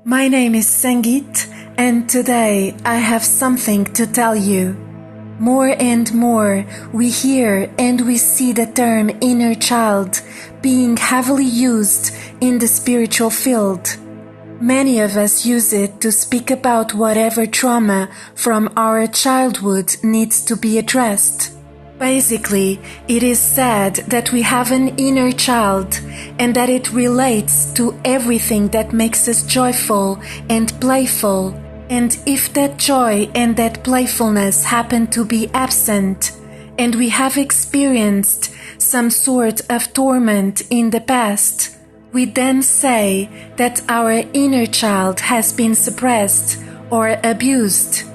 My name is Sangeet, and today I have something to tell you. More and more we hear and we see the term inner child being heavily used in the spiritual field. Many of us use it to speak about whatever trauma from our childhood needs to be addressed. Basically, it is said that we have an inner child and that it relates to everything that makes us joyful and playful. And if that joy and that playfulness happen to be absent, and we have experienced some sort of torment in the past, we then say that our inner child has been suppressed or abused.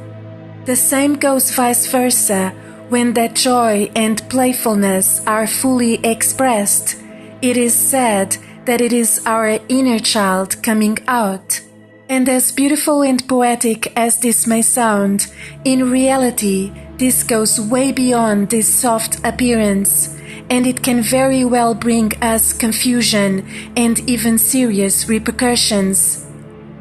The same goes vice versa. When that joy and playfulness are fully expressed, it is said that it is our inner child coming out. And as beautiful and poetic as this may sound, in reality, this goes way beyond this soft appearance, and it can very well bring us confusion and even serious repercussions.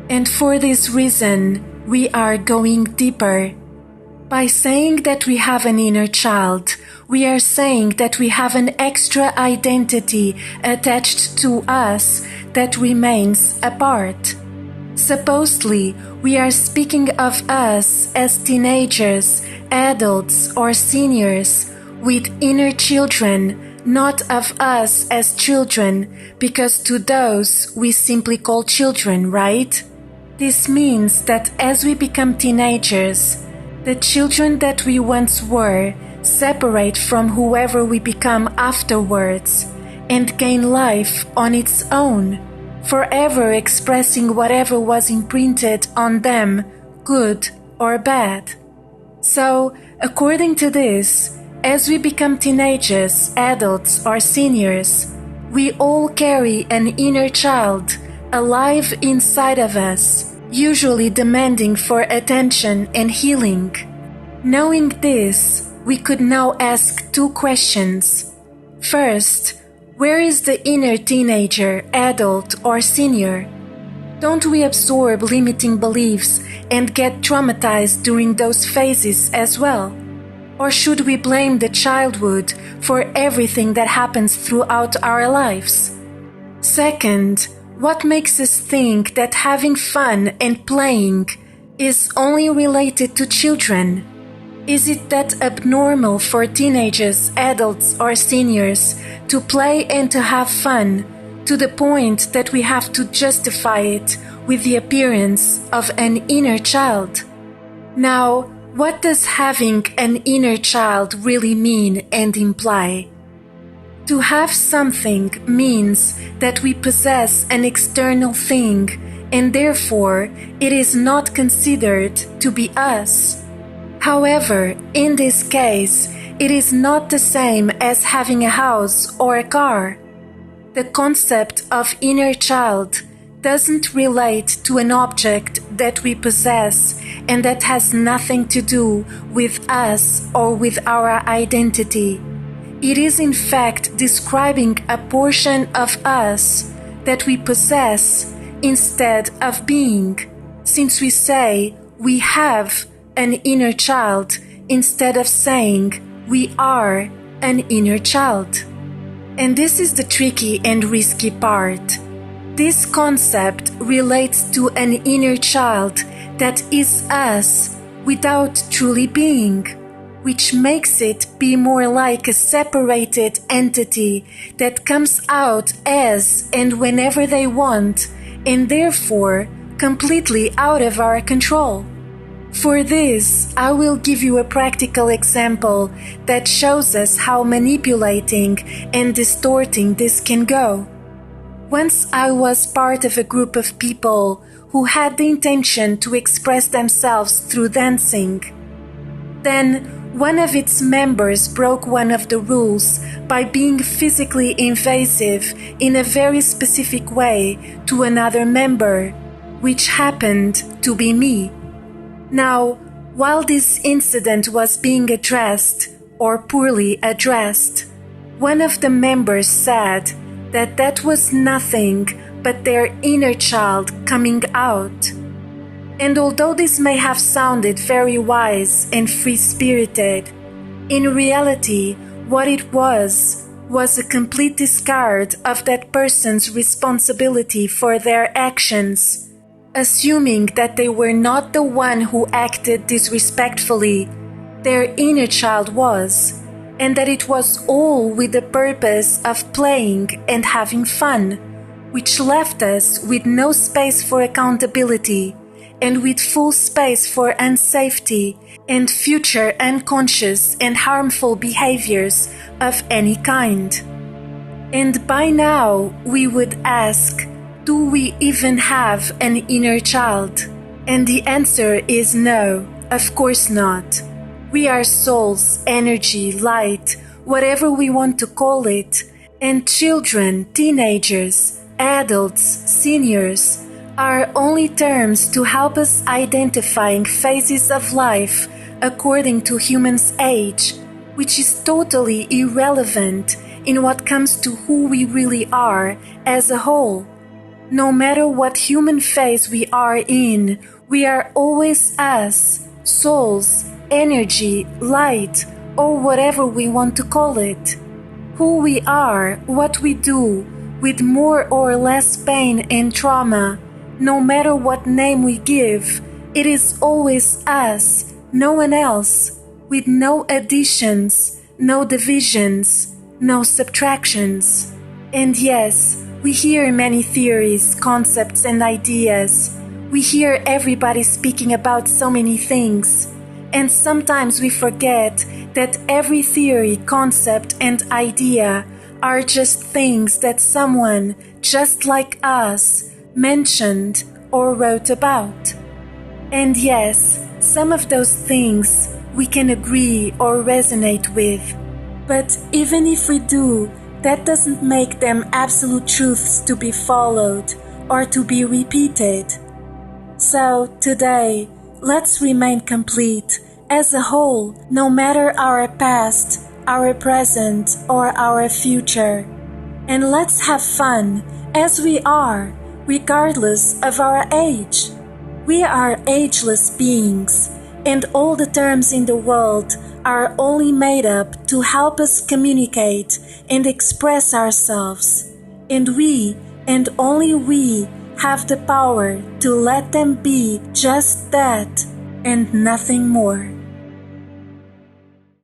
And for this reason, we are going deeper. By saying that we have an inner child, we are saying that we have an extra identity attached to us that remains apart. Supposedly, we are speaking of us as teenagers, adults, or seniors, with inner children, not of us as children, because to those we simply call children, right? This means that as we become teenagers, the children that we once were separate from whoever we become afterwards and gain life on its own, forever expressing whatever was imprinted on them, good or bad. So, according to this, as we become teenagers, adults, or seniors, we all carry an inner child alive inside of us, usually demanding for attention and healing. Knowing this, we could now ask two questions. First, where is the inner teenager, adult, or senior? Don't we absorb limiting beliefs and get traumatized during those phases as well? Or should we blame the childhood for everything that happens throughout our lives? Second, what makes us think that having fun and playing is only related to children? Is it that abnormal for teenagers, adults, or seniors to play and to have fun to the point that we have to justify it with the appearance of an inner child? Now, what does having an inner child really mean and imply? To have something means that we possess an external thing, and therefore it is not considered to be us. However, in this case, it is not the same as having a house or a car. The concept of inner child doesn't relate to an object that we possess and that has nothing to do with us or with our identity. It is in fact describing a portion of us that we possess instead of being, since we say we have an inner child instead of saying we are an inner child. And this is the tricky and risky part. This concept relates to an inner child that is us without truly being, which makes it be more like a separated entity that comes out as and whenever they want, and therefore completely out of our control. For this, I will give you a practical example that shows us how manipulating and distorting this can go. Once I was part of a group of people who had the intention to express themselves through dancing. Then, one of its members broke one of the rules by being physically invasive in a very specific way to another member, which happened to be me. Now, while this incident was being addressed, or poorly addressed, one of the members said that that was nothing but their inner child coming out. And although this may have sounded very wise and free-spirited, in reality, what it was a complete discard of that person's responsibility for their actions, assuming that they were not the one who acted disrespectfully, their inner child was, and that it was all with the purpose of playing and having fun, which left us with no space for accountability and with full space for unsafety and future unconscious and harmful behaviors of any kind. And by now we would ask, do we even have an inner child? And the answer is no, of course not. We are souls, energy, light, whatever we want to call it, and children, teenagers, adults, seniors, are only terms to help us identifying phases of life according to humans' age, which is totally irrelevant in what comes to who we really are as a whole. No matter what human phase we are in, we are always us, souls, energy, light, or whatever we want to call it. Who we are, what we do, with more or less pain and trauma, no matter what name we give, it is always us, no one else, with no additions, no divisions, no subtractions. And yes, we hear many theories, concepts, and ideas. We hear everybody speaking about so many things. And sometimes we forget that every theory, concept, and idea are just things that someone, just like us, mentioned or wrote about. And yes, some of those things we can agree or resonate with. But even if we do, that doesn't make them absolute truths to be followed or to be repeated. So today, let's remain complete as a whole, no matter our past, our present, or our future. And let's have fun as we are, regardless of our age. We are ageless beings, and all the terms in the world are only made up to help us communicate and express ourselves. And we, and only we, have the power to let them be just that and nothing more.